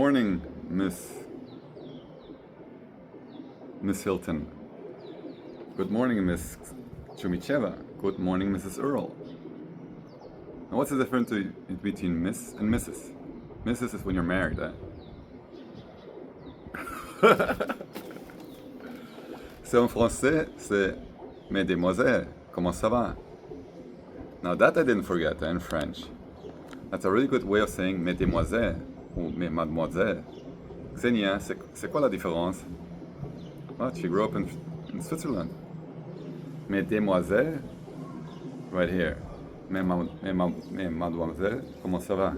morning, Miss Hilton. Good morning, Miss Chumicheva. Good morning, Mrs. Earl. Now, what's the difference between Miss and Mrs.? Mrs. is when you're married, eh? C'est en français, c'est Mesdemoiselles, comment ça va? Now that I didn't forget in French. That's a really good way of saying Mesdemoiselles ou Mes Mademoiselles. Xenia, c'est quoi la différence? What? She grew up in Switzerland. Mesdemoiselles, right here. Mes Mademoiselles, comment ça va?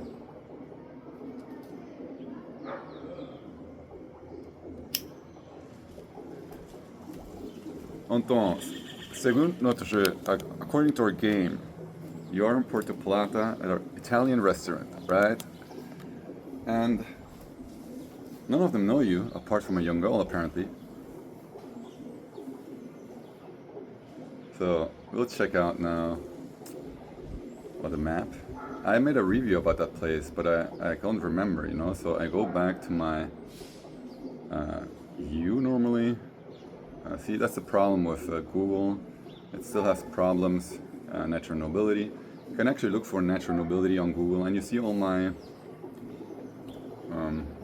Então, segundo notre jeu, according to our game, you're in Puerto Plata at an Italian restaurant, right? And none of them know you, apart from a young girl, apparently. So we'll check out now the map. I made a review about that place, but I can't remember, So I go back to my view normally. See, that's the problem with Google. It still has problems. Natural nobility. You can actually look for natural nobility on Google, and you see all my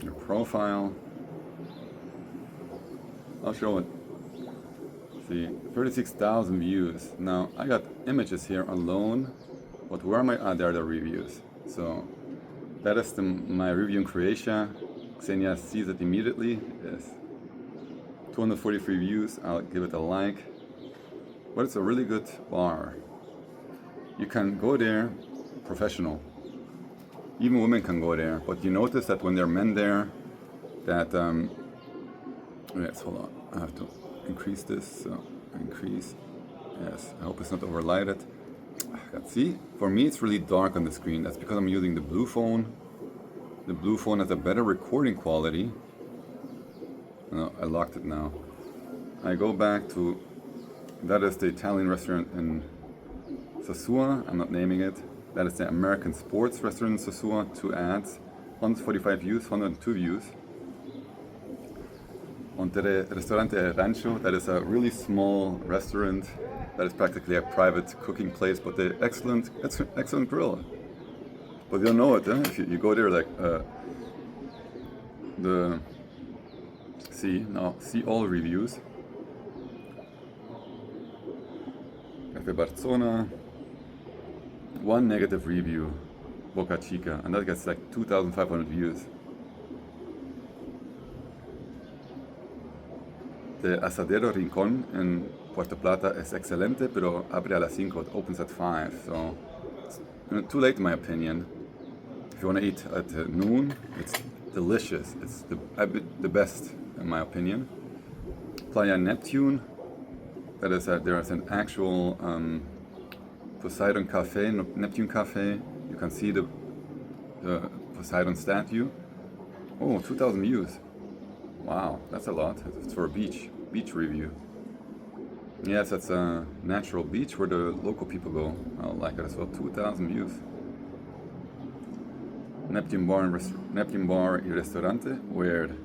your profile. I'll show it. See, 36,000 views. Now I got images here alone, but where am I? Ah, there are the reviews. So that is my review in Croatia. Xenia sees it immediately. Yes. 243 views. I'll give it a like. But it's a really good bar. You can go there, professional. Even women can go there. But you notice that when there are men there, that yes, hold on. I have to increase this. So increase. Yes. I hope it's not overlighted. See, for me it's really dark on the screen. That's because I'm using the blue phone. The blue phone has a better recording quality. No, I locked it now. I go back to, that is the Italian restaurant in Sosua. I'm not naming it. That is the American sports restaurant in Sosua. 2 ads, 145 views, 102 views. On the Ristorante Rancho, that is a really small restaurant. That is practically a private cooking place, but the excellent grill. But you don't know it, if you go there, like see all reviews. Cafe Barzona, 1 negative review, Boca Chica, and that gets like 2,500 views. The Asadero Rincón in Puerto Plata is excelente, pero abre a las 5, it opens at 5, so it's too late in my opinion. If you want to eat at noon, it's delicious. It's the best in my opinion. Playa Neptune, that is there is an actual Poseidon Cafe, Neptune Cafe. You can see the Poseidon statue. Oh, 2,000 views. Wow, that's a lot. It's for a beach review. Yes, that's a natural beach where the local people go. I like it as well. 2,000 views. Neptune Bar y Restaurante. Weird.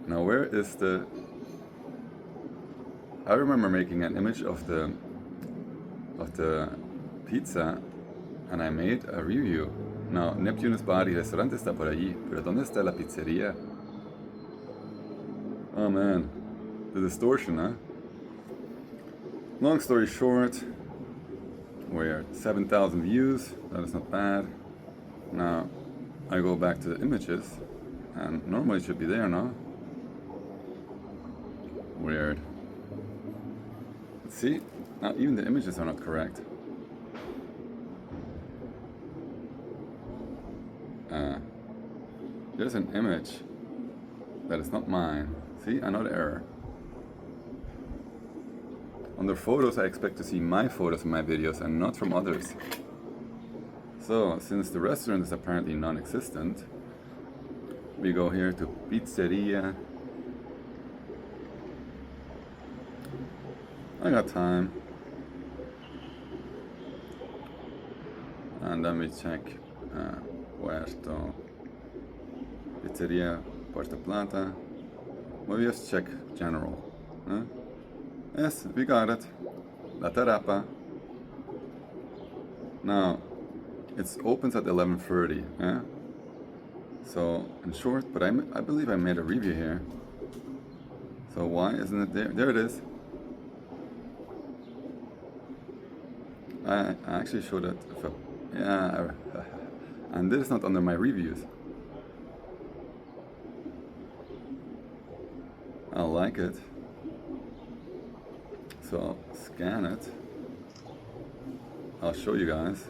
Now where is the... I remember making an image of the pizza and I made a review. Now Neptune's Bar y Restaurante está por allí, pero ¿dónde está la pizzería? Oh man, the distortion, huh? Long story short, we're at 7,000 views, that is not bad. Now I go back to the images and normally it should be there, no? Weird. Let's see, now even the images are not correct. There's an image that is not mine. See, another error. Under photos, I expect to see my photos in my videos and not from others. So, since the restaurant is apparently non-existent, we go here to Pizzeria. I got time. And then we check Puerto. Pizzeria Puerto Plata. Well, we just check general. Huh? Yes, we got it. La Tarapa. Now, it opens at 11:30. Yeah. So, in short, but I believe I made a review here. So why isn't it there? There it is. I actually showed it. Yeah, and this is not under my reviews. I like it. So scan it. I'll show you guys.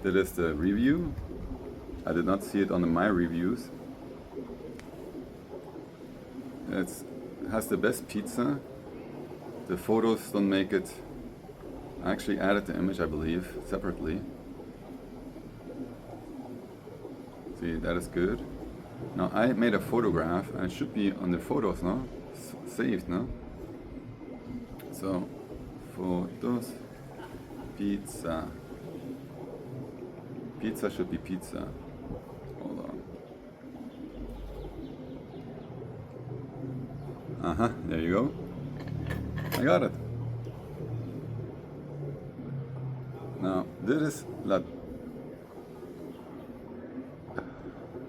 That is the review. I did not see it on my reviews. It has the best pizza. The photos don't make it. I actually added the image, I believe, separately. See, that is good. Now I made a photograph, and it should be on the photos, no? Saved, no? So, photos, pizza. Pizza should be pizza. Hold on. There you go. I got it. Now, this is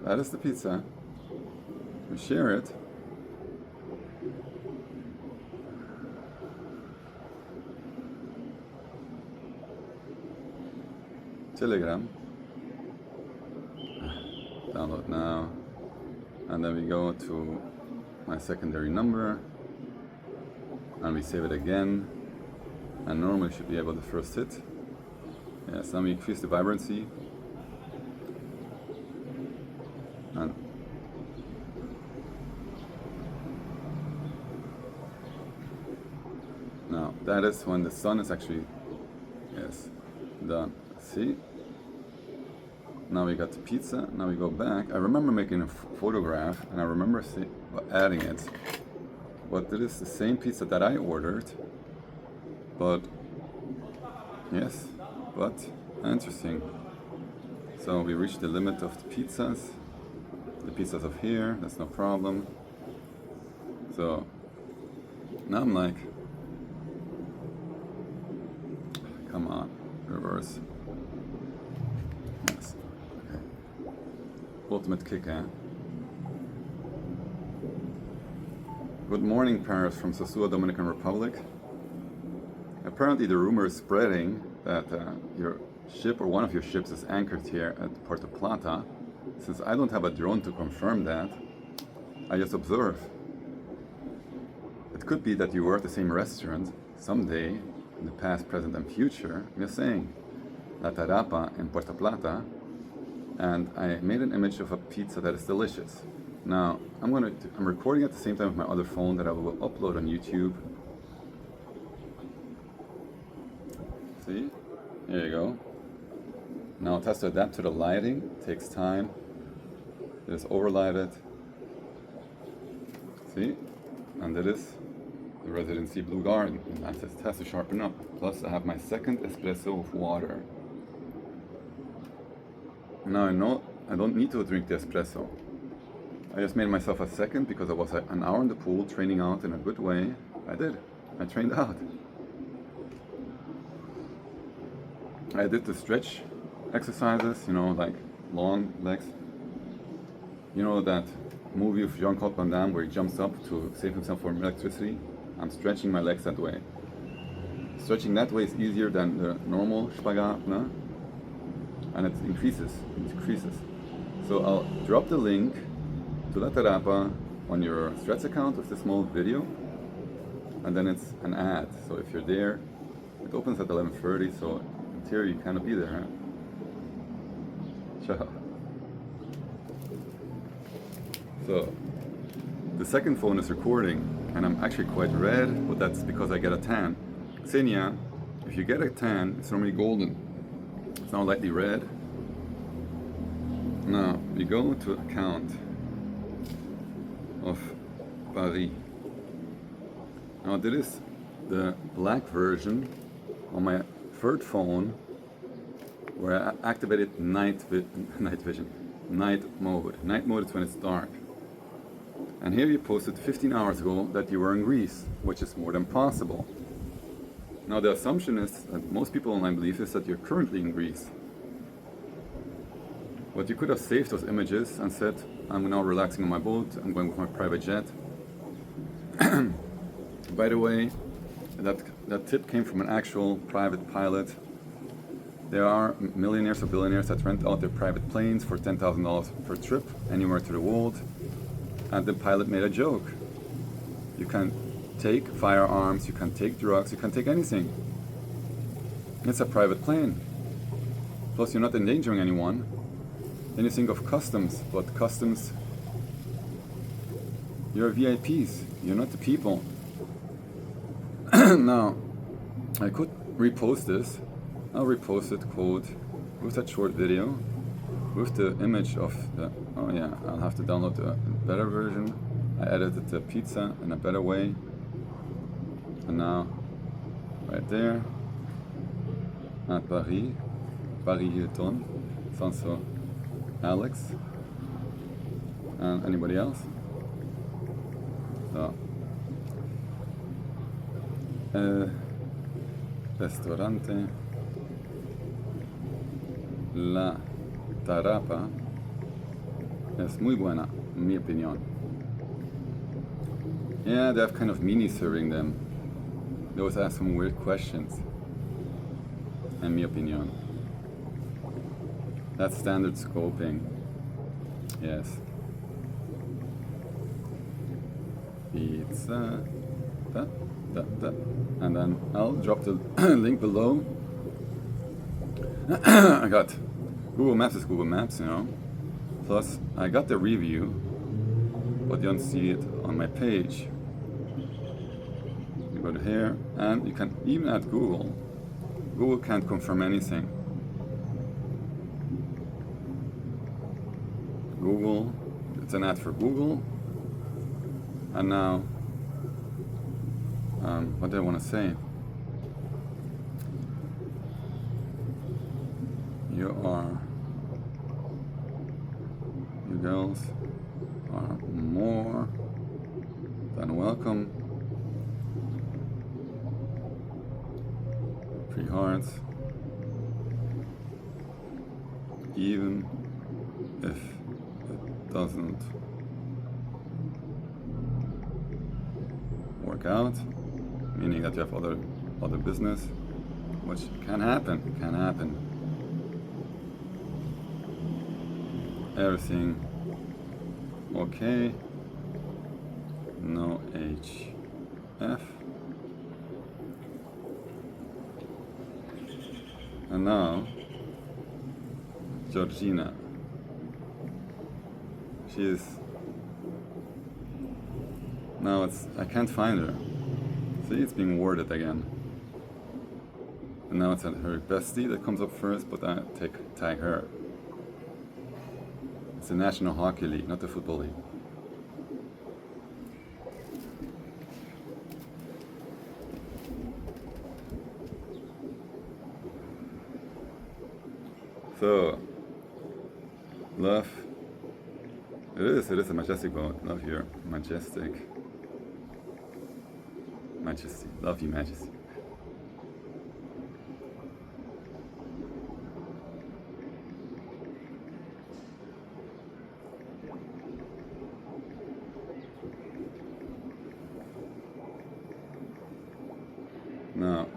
that is the pizza. We share it. Telegram. Download now. And then we go to my secondary number. And we save it again. And normally should be able to first hit. Yes, then we increase the vibrancy. And now that is when the sun is actually, yes, done. See? Now we got the pizza. Now we go back. I remember making a photograph, and I remember adding it. But it is the same pizza that I ordered. But yes, but interesting. So we reached the limit of the pizzas. The pizzas of here, that's no problem. So now I'm like, come on, reverse. Yes. Okay. Ultimate kick, eh? Good morning, Paris from Sosua, Dominican Republic. Apparently the rumor is spreading that your ship or one of your ships is anchored here at Puerto Plata. Since I don't have a drone to confirm that, I just observe. It could be that you were at the same restaurant someday in the past, present, and future. I'm just saying, La Tarapa in Puerto Plata, and I made an image of a pizza that is delicious. Now I'm recording at the same time with my other phone that I will upload on YouTube. See, here you go. Now it has to adapt to the lighting. It takes time. Just overlight it. See, and that is the Residency Blue Garden. And it has to sharpen up. Plus I have my second espresso with water. Now I know I don't need to drink the espresso. I just made myself a second because I was an hour in the pool training out in a good way. I did. I trained out. I did the stretch exercises, you know, like long legs. You know that movie of Jean-Claude Van Damme where he jumps up to save himself from electricity? I'm stretching my legs that way. Stretching that way is easier than the normal spagat, no? And it increases, it decreases. So I'll drop the link to La Tarapa on your Stretch account with this small video, and then it's an ad. So if you're there, it opens at 11:30, so in theory you cannot be there, huh? Ciao. So the second phone is recording, and I'm actually quite red, but that's because I get a tan. Xenia, if you get a tan, it's normally golden. It's now lightly red. Now we go to account of Paris. Now this is the black version on my third phone. where I activated night vision, night mode. Night mode is when it's dark. And here you posted 15 hours ago that you were in Greece, which is more than possible. Now the assumption is that most people online believe is that you're currently in Greece. But you could have saved those images and said, I'm now relaxing on my boat, I'm going with my private jet. By the way, that tip came from an actual private pilot. There are millionaires or billionaires that rent out their private planes for $10,000 per trip anywhere to the world. And the pilot made a joke. You can take firearms, you can take drugs, you can take anything. It's a private plane. Plus you're not endangering anyone. Then you think of customs, but customs, you're VIPs, you're not the people. Now, I could repost this. I'll repost it, quote, with that short video, with the image of the, oh yeah, I'll have to download the better version. I edited the pizza in a better way. And now, right there, at Paris Hilton, Sanso Alex, and anybody else? So, Restaurante La Tarapa es muy buena, en mi opinión. Yeah, they have kind of mini serving them. They always ask some weird questions, en mi opinión. That's standard scoping. Yes. Pizza. And then I'll drop the link below. I got Google Maps is Google Maps, you know. Plus, I got the review, but you don't see it on my page. You go to here, and you can even add Google. Google can't confirm anything. Google, it's an ad for Google. And now, what do I want to say? You girls are more than welcome. 3 hearts. Even if it doesn't work out, meaning that you have other business, which can happen, Everything okay, no HF. And now, Georgina, I can't find her. See, it's being worded again. And now it's her bestie that comes up first, but I tag her. It's the National Hockey League, not the Football League. So, love. It is a majestic boat. Love your majesty. Love you, majesty.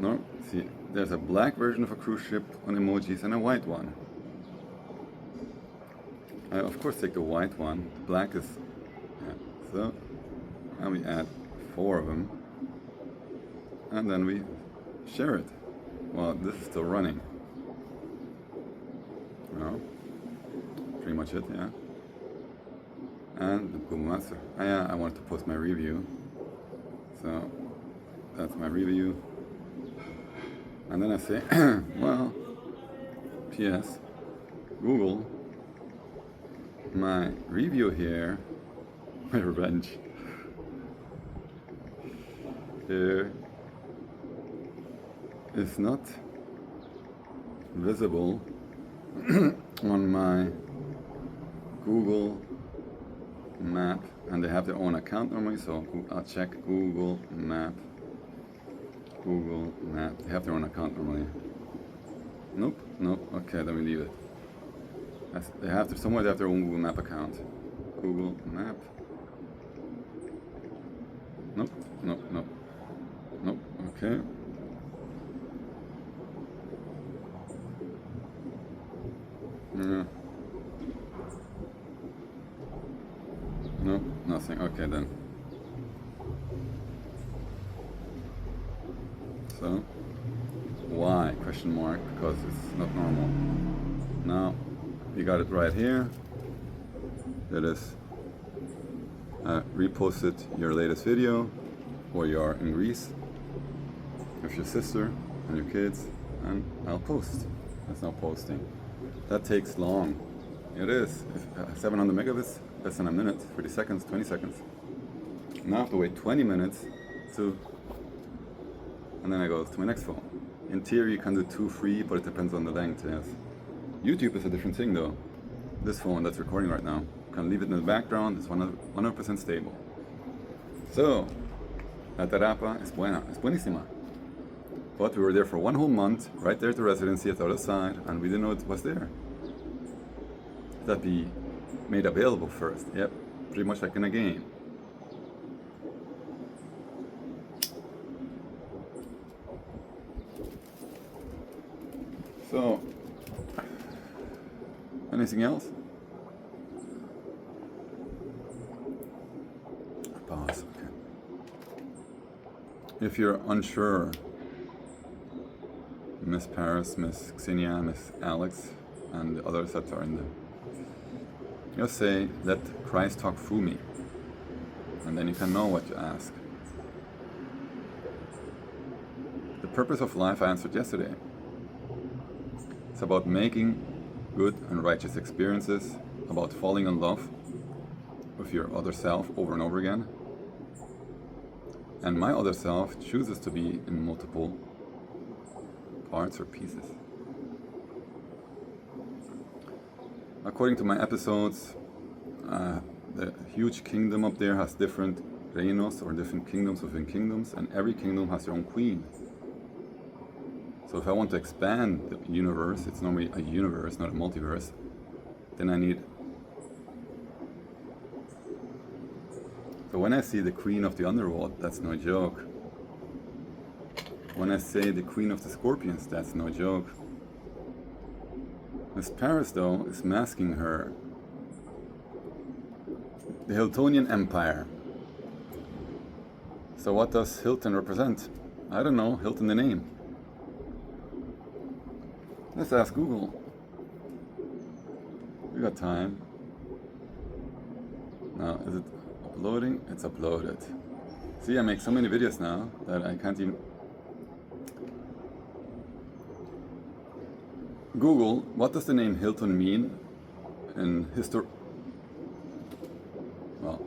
No, see, there's a black version of a cruise ship on emojis and a white one. I of course take the white one. Black is, yeah. So, and we add 4 of them, and then we share it. Well, this is still running. No, pretty much it, yeah. And the Google Maps. Yeah, I wanted to post my review, so that's my review. And then I say, well, P.S. Google, my review here, my revenge, here is not visible on my Google Map, and they have their own account normally, so I'll check Google Map. Google Map. They have their own account normally. Nope, nope. Okay, then we leave it. They have to, somewhere they have their own Google Map account. Google Map. Nope, nope, nope. Nope, okay. Yeah. Nope, nothing. Okay then. So, why? Question mark, because it's not normal. Now, you got it right here. It is reposted your latest video, or you are in Greece with your sister and your kids, and I'll post. That's not posting. That takes long. It is. 700 megabits, less than a minute, 30 seconds, 20 seconds. Now I have to wait 20 minutes to, and then I go to my next phone. In theory, you can do 2 free, but it depends on the length, yes. YouTube is a different thing though. This phone that's recording right now, you can leave it in the background, it's 100% stable. So, La Tarapa es buena, es buenísima. But we were there for 1 whole month, right there at the residency at the other side, and we didn't know it was there. That be made available first. Yep, pretty much like in a game. So, anything else? Pause. Okay. If you're unsure, Miss Paris, Miss Xenia, Miss Alex, and the others that are in there, just say, let Christ talk through me, and then you can know what to ask. The purpose of life I answered yesterday. It's about making good and righteous experiences, about falling in love with your other self over and over again. And my other self chooses to be in multiple parts or pieces. According to my episodes, the huge kingdom up there has different reinos, or different kingdoms within kingdoms, and every kingdom has their own queen. So if I want to expand the universe, it's normally a universe, not a multiverse, then I need... So when I see the queen of the underworld, that's no joke. When I say the queen of the scorpions, that's no joke. Miss Paris, though, is masking her the Hiltonian Empire. So what does Hilton represent? I don't know, Hilton the name. Let's ask Google. We got time. Now, is it uploading? It's uploaded. See, I make so many videos now that I can't even... Google, what does the name Hilton mean in history? Well,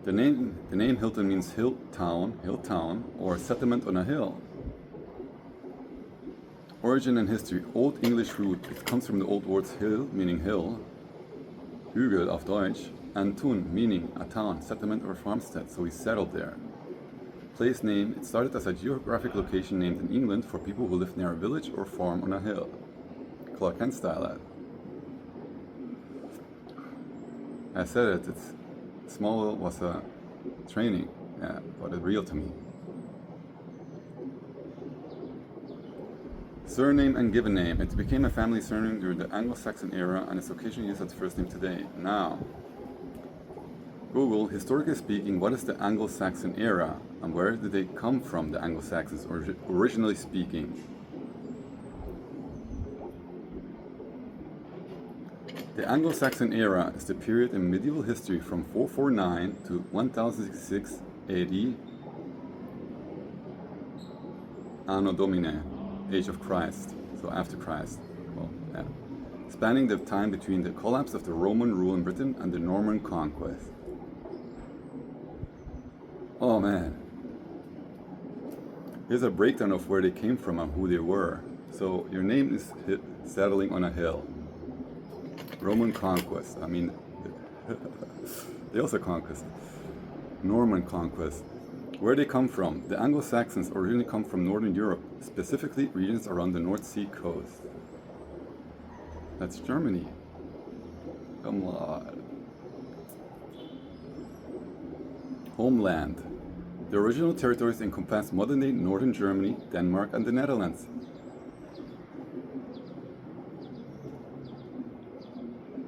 the name Hilton means hill town, or settlement on a hill. Origin and history. Old English root. It comes from the old words hill, meaning hill, Hügel auf Deutsch, and tun, meaning a town, settlement, or farmstead. So we settled there. Place name. It started as a geographic location named in England for people who lived near a village or farm on a hill. Clark Kent style ad. I said it. Smallville was a training, yeah, but it's real to me. Surname and given name. It became a family surname during the Anglo-Saxon era and is occasionally used as first name today. Now, Google, historically speaking, what is the Anglo-Saxon era and where did they come from, the Anglo-Saxons, originally speaking? The Anglo-Saxon era is the period in medieval history from 449 to 1066 AD, Anno Domini, Age of Christ, so after Christ. Well, yeah. Spanning the time between the collapse of the Roman rule in Britain and the Norman conquest. Oh man. Here's a breakdown of where they came from and who they were. So your name is settling on a hill. Roman conquest. I mean, they also conquest. Norman conquest. Where they come from? The Anglo-Saxons originally come from Northern Europe, specifically regions around the North Sea coast. That's Germany. Come on. Homeland. The original territories encompass modern-day northern Germany, Denmark, and the Netherlands.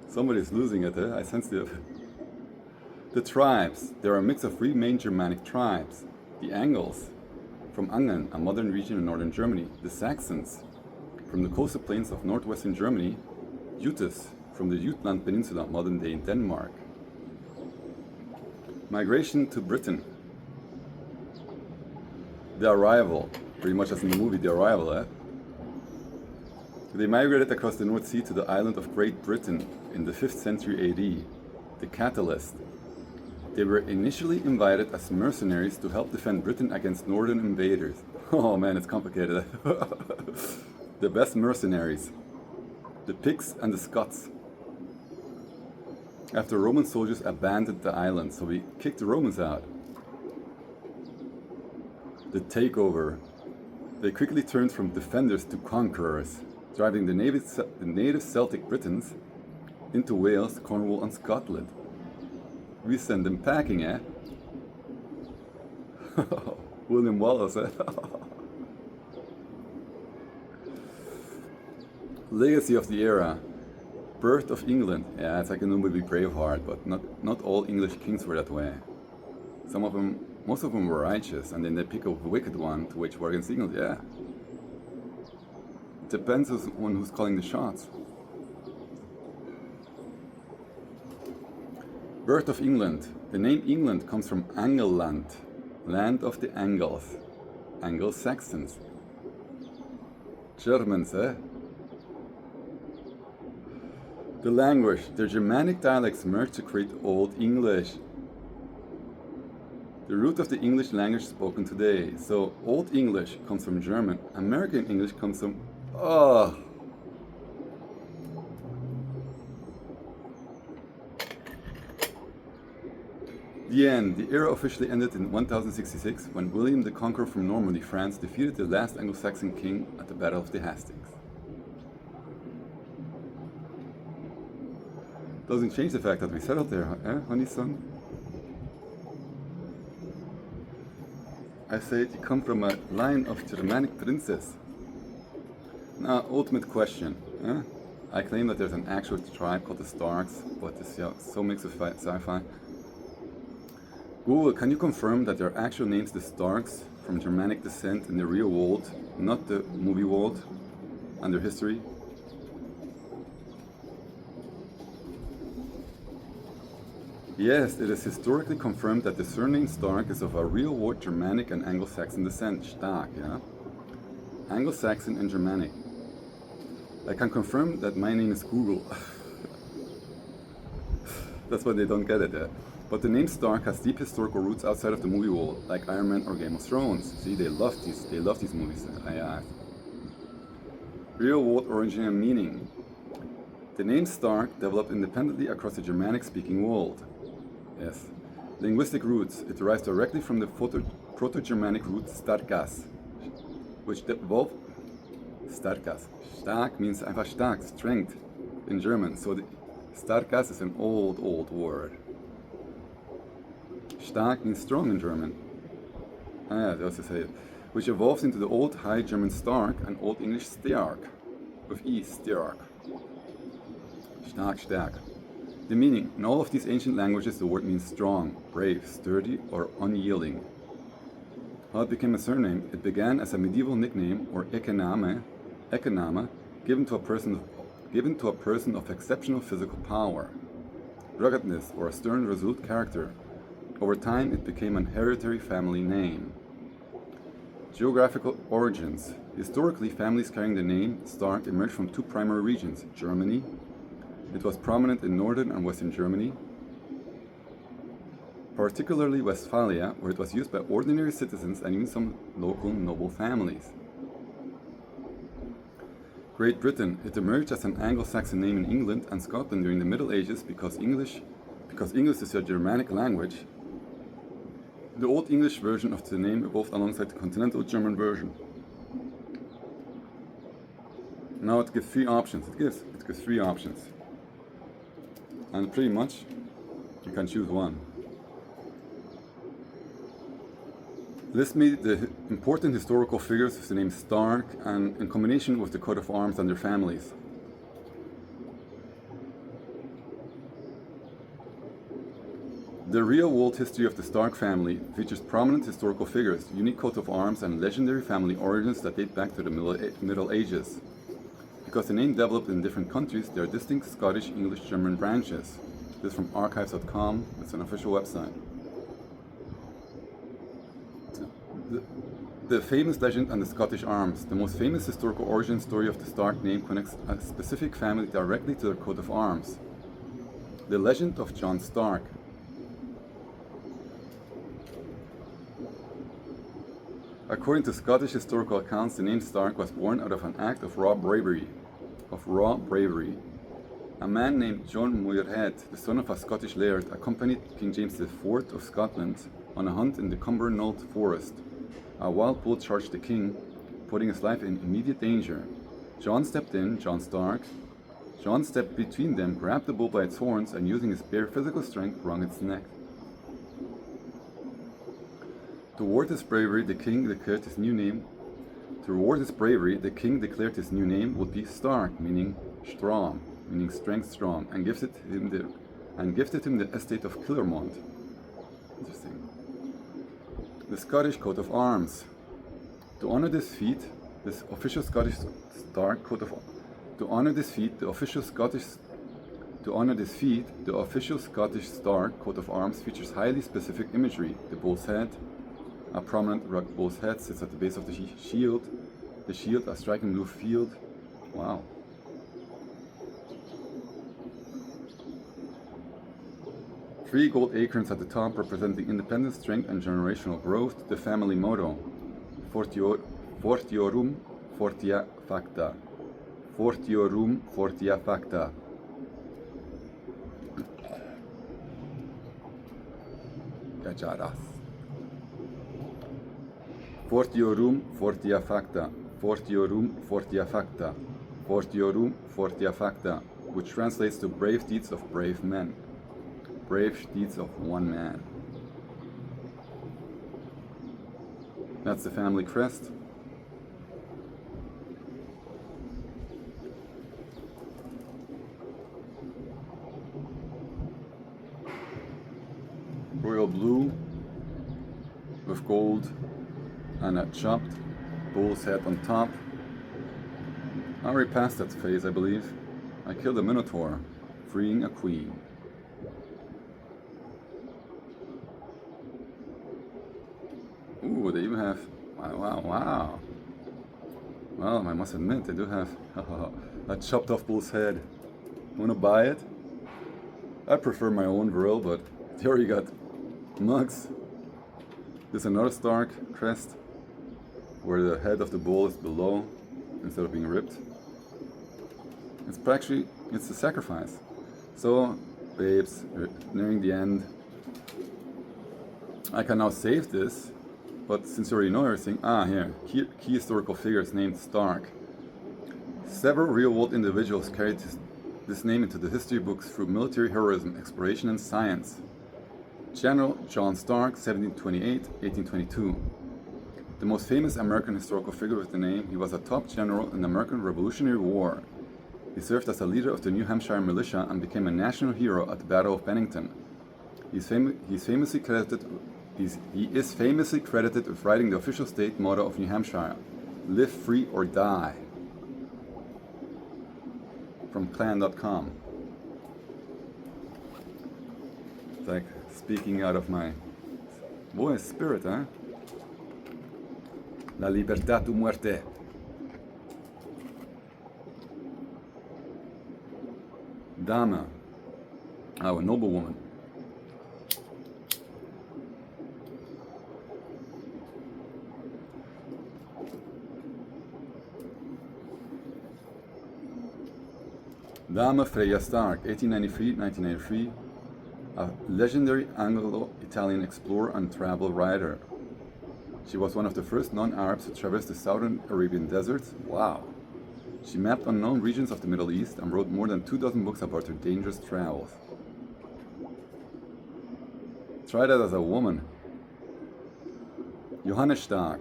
Somebody's losing it, I sense it. The tribes. There are a mix of three main Germanic tribes. The Angles, from Angeln, a modern region in northern Germany. The Saxons, from the coastal plains of northwestern Germany. Jutes, from the Jutland Peninsula, modern-day Denmark. Migration to Britain. The Arrival, pretty much as in the movie The Arrival, They migrated across the North Sea to the island of Great Britain in the 5th century AD. The Catalyst. They were initially invited as mercenaries to help defend Britain against northern invaders. Oh man, it's complicated. The best mercenaries. The Picts and the Scots. After Roman soldiers abandoned the island, so we kicked the Romans out. The Takeover. They quickly turned from defenders to conquerors, driving the native Celtic Britons into Wales, Cornwall, and Scotland. We send them packing, eh? William Wallace, eh? Legacy of the era. Birth of England. Yeah, it's like a new movie Braveheart, but not all English kings were that way. Most of them were righteous, and then they pick a wicked one to wage war against England, yeah. Depends on who's calling the shots. Birth of England. The name England comes from Angelland, land of the Angles, Anglo-Saxons. Germans, eh? The language. The Germanic dialects merged to create Old English. The root of the English language spoken today. So Old English comes from German. American English comes from... Oh. The end. The era officially ended in 1066 when William the Conqueror from Normandy, France, defeated the last Anglo-Saxon king at the Battle of the Hastings. Doesn't change the fact that we settled there, honey son? I say you come from a line of Germanic princes. Now, ultimate question. I claim that there's an actual tribe called the Starks, but it's so mixed with sci-fi. Google, can you confirm that there are actual names the Starks from Germanic descent in the real world, not the movie world, and their history? Yes, it is historically confirmed that the surname Stark is of a real-world Germanic and Anglo-Saxon descent. Stark, yeah? Anglo-Saxon and Germanic. I can confirm that my name is Google. That's why they don't get it, yeah? But the name Stark has deep historical roots outside of the movie world, like Iron Man or Game of Thrones. See, they love these movies. Real-world origin and meaning. The name Stark developed independently across the Germanic-speaking world. Yes. Linguistic roots. It derives directly from the Proto-Germanic root Starkas, which evolved. Starkas. Stark means einfach stark, strength in German. So the Starkas is an old word. Stark means strong in German. They also say it. Which evolves into the Old High German Stark and Old English Stark, with E, Stark. Stark, stark. The meaning. In all of these ancient languages, the word means strong, brave, sturdy, or unyielding. How it became a surname? It began as a medieval nickname, or ekename, given to a person of exceptional physical power, ruggedness, or a stern, resolute character. Over time, it became an hereditary family name. Geographical origins. Historically, families carrying the name Stark emerged from two primary regions, Germany. It was prominent in northern and western Germany, particularly Westphalia, where it was used by ordinary citizens and even some local noble families. Great Britain. It emerged as an Anglo-Saxon name in England and Scotland during the Middle Ages because English is a Germanic language. The Old English version of the name evolved alongside the Continental German version. Now it gives three options. It gives three options, and pretty much you can choose one. List me the important historical figures with the name Stark and in combination with the coat of arms and their families. The real-world history of the Stark family features prominent historical figures, unique coat of arms, and legendary family origins that date back to the Middle Ages. Because the name developed in different countries, there are distinct Scottish, English, German branches. This is from archives.com, it's an official website. The famous legend and the Scottish arms. The most famous historical origin story of the Stark name connects a specific family directly to their coat of arms. The legend of John Stark. According to Scottish historical accounts, the name Stark was born out of an act of raw bravery. A man named John Muirhead, the son of a Scottish laird, accompanied King James IV of Scotland on a hunt in the Cumbernauld forest. A wild bull charged the king, putting his life in immediate danger. John stepped between them, grabbed the bull by its horns, and using his bare physical strength, wrung its neck. To reward his bravery, the king declared his new name would be Stark, meaning strong, meaning strength strong, and gifted him the estate of Killermont. Interesting. The Scottish coat of arms. To honor this feat, the official Scottish Stark coat of arms features highly specific imagery. The bull's head, a prominent rugged bull's head, sits at the base of the shield. The shield, a striking blue field. Wow. Three gold acorns at the top representing independence, strength, and generational growth. The family motto: Fortiorum Fortia Facta. Fortiorum Fortia Facta. Gajaras. Fortiorum Fortia Facta. Fortiorum Fortia Facta. Fortiorum Fortia Facta, which translates to brave deeds of brave men. Brave deeds of one man. That's the family crest. Royal blue with gold and a chopped bull's head on top. I already passed that phase, I believe. I killed a minotaur, freeing a queen. Ooh, they even have, wow. Well, I must admit, they do have a chopped off bull's head. Wanna buy it? I prefer my own Vril, but they already got mugs. There's another Stark crest, where the head of the bull is below, instead of being ripped. It's a sacrifice. So, babes, we're nearing the end. I can now save this, but since you already know everything, here, key historical figures named Stark. Several real-world individuals carried this name into the history books through military heroism, exploration, and science. General John Stark, 1728-1822. The most famous American historical figure with the name, he was a top general in the American Revolutionary War. He served as a leader of the New Hampshire militia and became a national hero at the Battle of Bennington. He is famously credited with writing the official state motto of New Hampshire, "Live free or die," from clan.com. It's like speaking out of my voice, spirit, huh? La libertad tu muerte. Dama, a noblewoman. Dame Freya Stark, 1893-1993, a legendary Anglo-Italian explorer and travel writer. She was one of the first non-Arabs to traverse the southern Arabian deserts. Wow. She mapped unknown regions of the Middle East and wrote more than 24 books about her dangerous travels. Try that as a woman. Johannes Stark,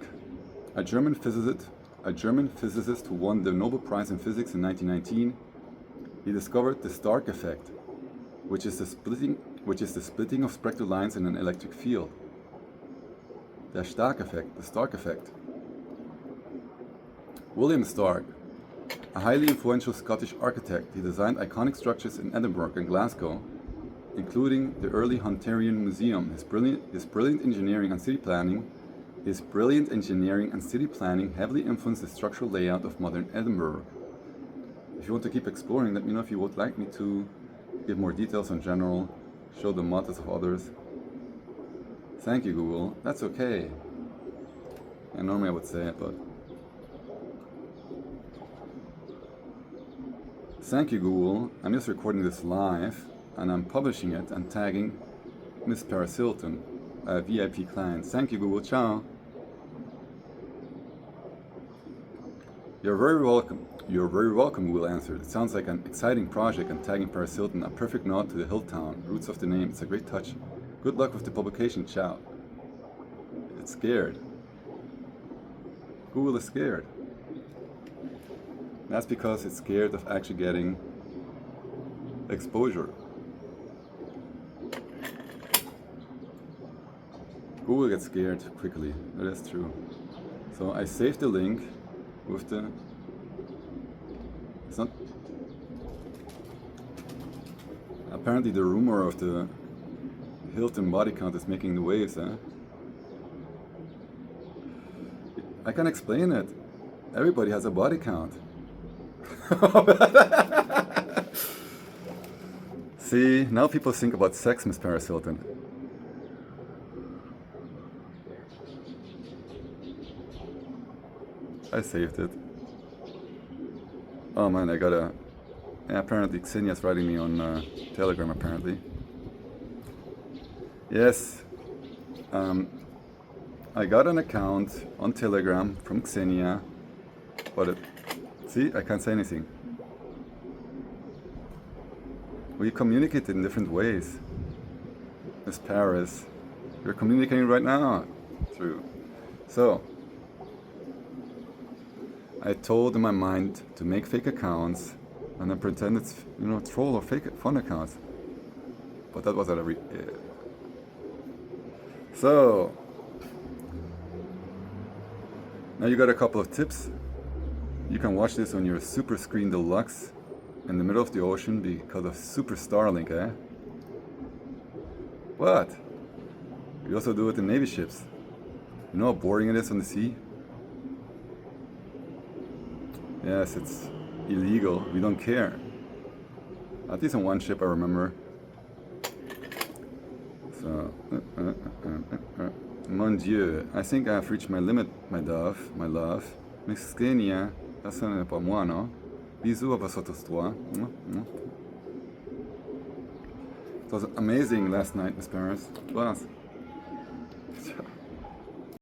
a German physicist who won the Nobel Prize in Physics in 1919. He discovered the Stark effect, which is the splitting of spectral lines in an electric field. Der Stark effect, the Stark effect. William Stark, a highly influential Scottish architect, he designed iconic structures in Edinburgh and Glasgow, including the early Hunterian Museum. His brilliant engineering and city planning heavily influenced the structural layout of modern Edinburgh. If you want to keep exploring, let me know if you would like me to give more details on general, show the models of others. Thank you, Google. That's okay. And normally I would say it, but... Thank you, Google. I'm just recording this live, and I'm publishing it and tagging Miss Paris Hilton, a VIP client. Thank you, Google. Ciao. You're very welcome. You're very welcome, Google answered. It sounds like an exciting project, and tagging Paris Hilton, a perfect nod to the hill town, roots of the name. It's a great touch. Good luck with the publication. Ciao. It's scared. Google is scared. That's because it's scared of actually getting exposure. Google gets scared quickly. That is true. So I saved the link with the... It's not... Apparently the rumor of the Hilton body count is making the waves, eh? I can explain it. Everybody has a body count. See, now people think about sex, Miss Paris Hilton. I saved it. Oh man, I gotta... Yeah, apparently Xenia's writing me on Telegram, apparently. Yes. I got an account on Telegram from Xenia, but see, I can't say anything. We communicate in different ways. Miss Paris, we're communicating right now. True. So, I told in my mind to make fake accounts and then pretend it's, troll or fake fun accounts. But that was at every... So, now you got a couple of tips. You can watch this on your Super Screen Deluxe in the middle of the ocean because of Super Starlink, eh? What? You also do it in Navy ships. You know how boring it is on the sea? Yes, it's illegal. We don't care. At least on one ship I remember. So, mon Dieu, I think I have reached my limit, my love. Miss Xenia, ça n'est pas moi, non? Bisous à vosotros trois. It was amazing last night, Miss Paris. It was.